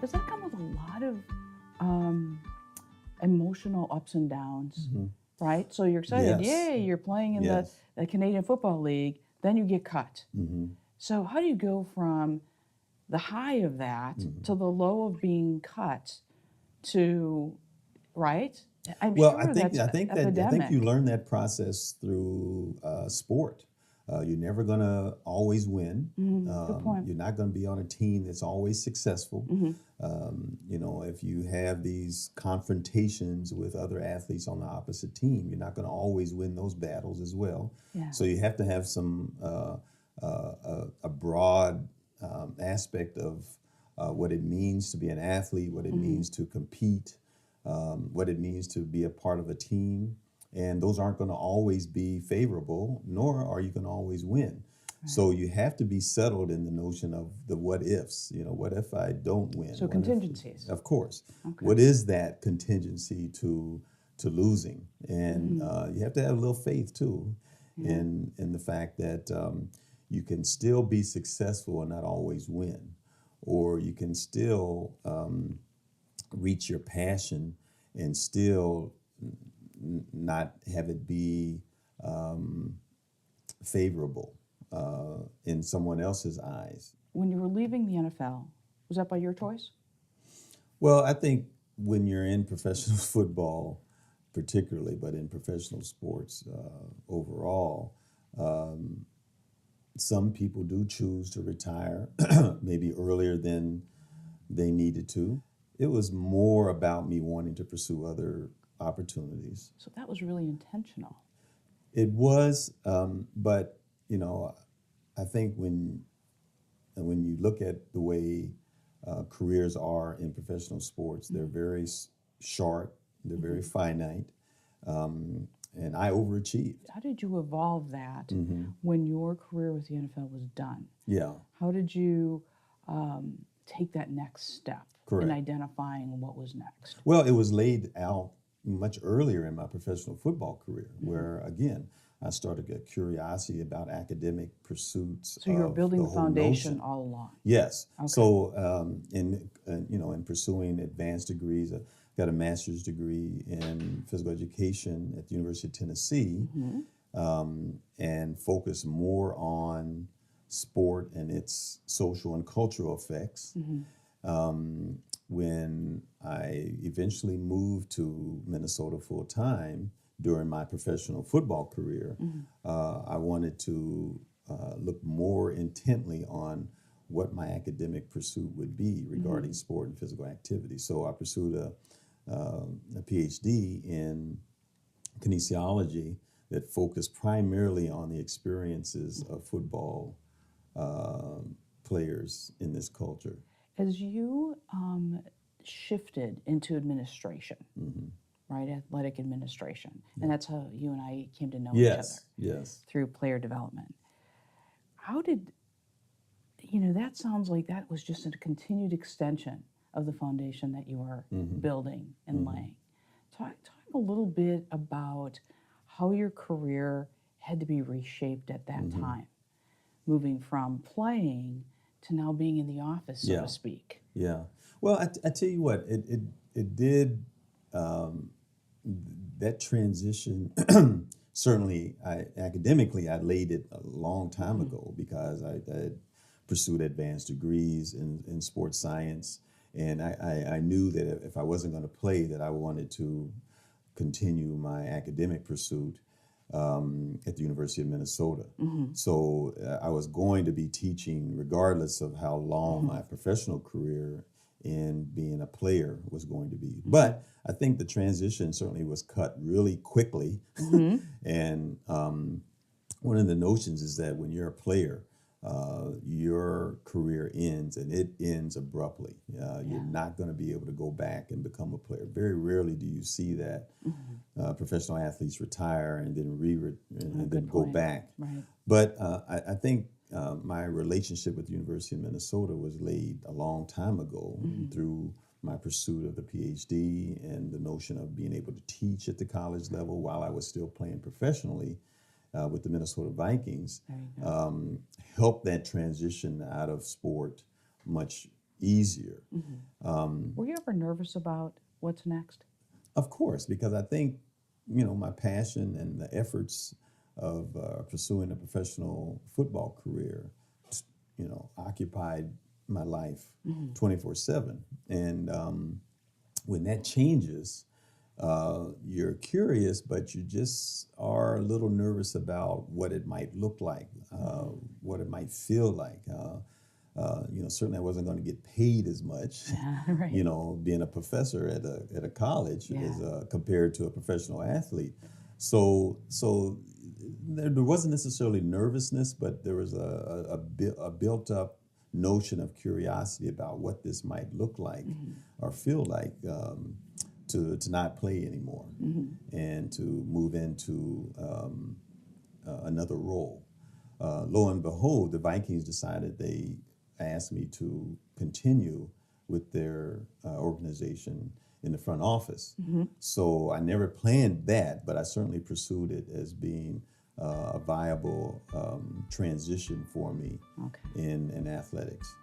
Does that come with a lot of um, emotional ups and downs, right? So you're excited, Yes, yay, you're playing in yes. the Canadian Football League, then you get cut. So how do you go from the high of that to the low of being cut to, right? I'm Well, sure that's I think you epidemic. learn that process through sport. You're never gonna always win. Good point. You're not gonna be on a team that's always successful. Hmm. If you have these confrontations with other athletes on the opposite team, you're not gonna always win those battles as well. Yeah. So you have to have some a broad aspect of what it means to be an athlete, what it means to compete, what it means to be a part of a team. And those aren't going to always be favorable, nor are you going to always win. Right. So you have to be settled in the notion of the what ifs. What if I don't win? So contingencies. Of course. Okay. What is that contingency to losing? And you have to have a little faith too, in the fact that you can still be successful and not always win, or you can still reach your passion and still not have it be favorable in someone else's eyes. When you were leaving the NFL, was that by your choice? Well, I think when you're in professional football, particularly, but in professional sports overall, some people do choose to retire maybe earlier than they needed to. It was more about me wanting to pursue other opportunities. So that was really intentional. It was, but you know, I think when you look at the way careers are in professional sports, they're very short, they're very finite, and I overachieved. How did you evolve that when your career with the NFL was done? Yeah, How did you take that next step in correct. identifying what was next? Well, it was laid out much earlier in my professional football career, where again, I started a curiosity about academic pursuits So you were of building the the whole foundation notion. all along. Yes. Okay. So in pursuing advanced degrees, I got a master's degree in physical education at the University of Tennessee, and focused more on sport and its social and cultural effects. When I eventually moved to Minnesota full time during my professional football career, I wanted to look more intently on what my academic pursuit would be regarding sport and physical activity. So I pursued a PhD in kinesiology that focused primarily on the experiences of football players in this culture. As you shifted into administration, right, athletic administration, and that's how you and I came to know each other Yes, yes. through player development. How did, that sounds like that was just a continued extension of the foundation that you were building and laying. Talk a little bit about how your career had to be reshaped at that time, moving from playing to now being in the office, so Yeah. to speak. Yeah. Well, I tell you what, it did, that transition, certainly academically, I laid it a long time ago because I pursued advanced degrees in sports science. And I knew that if I wasn't going to play, that I wanted to continue my academic pursuit at the University of Minnesota. So I was going to be teaching regardless of how long my professional career in being a player was going to be. But I think the transition certainly was cut really quickly. And one of the notions is that when you're a player, your career ends and it ends abruptly. You're not going to be able to go back and become a player. Very rarely do you see that professional athletes retire and then and then go point. back. Right. But I think my relationship with the University of Minnesota was laid a long time ago through my pursuit of the PhD and the notion of being able to teach at the college level while I was still playing professionally with the Minnesota Vikings. There you go. Helped that transition out of sport much easier. Were you ever nervous about what's next? Of course, because I think, my passion and the efforts of pursuing a professional football career, occupied my life 24/7. And when that changes, you're curious, but you just are a little nervous about what it might look like, what it might feel like. Certainly I wasn't going to get paid as much, Right. being a professor at a college Yeah. as compared to a professional athlete. So there wasn't necessarily nervousness, but there was a built up notion of curiosity about what this might look like or feel like, to not play anymore and to move into another role. Lo and behold, the Vikings decided they asked me to continue with their organization in the front office. So I never planned that, but I certainly pursued it as being a viable transition for me Okay. in athletics.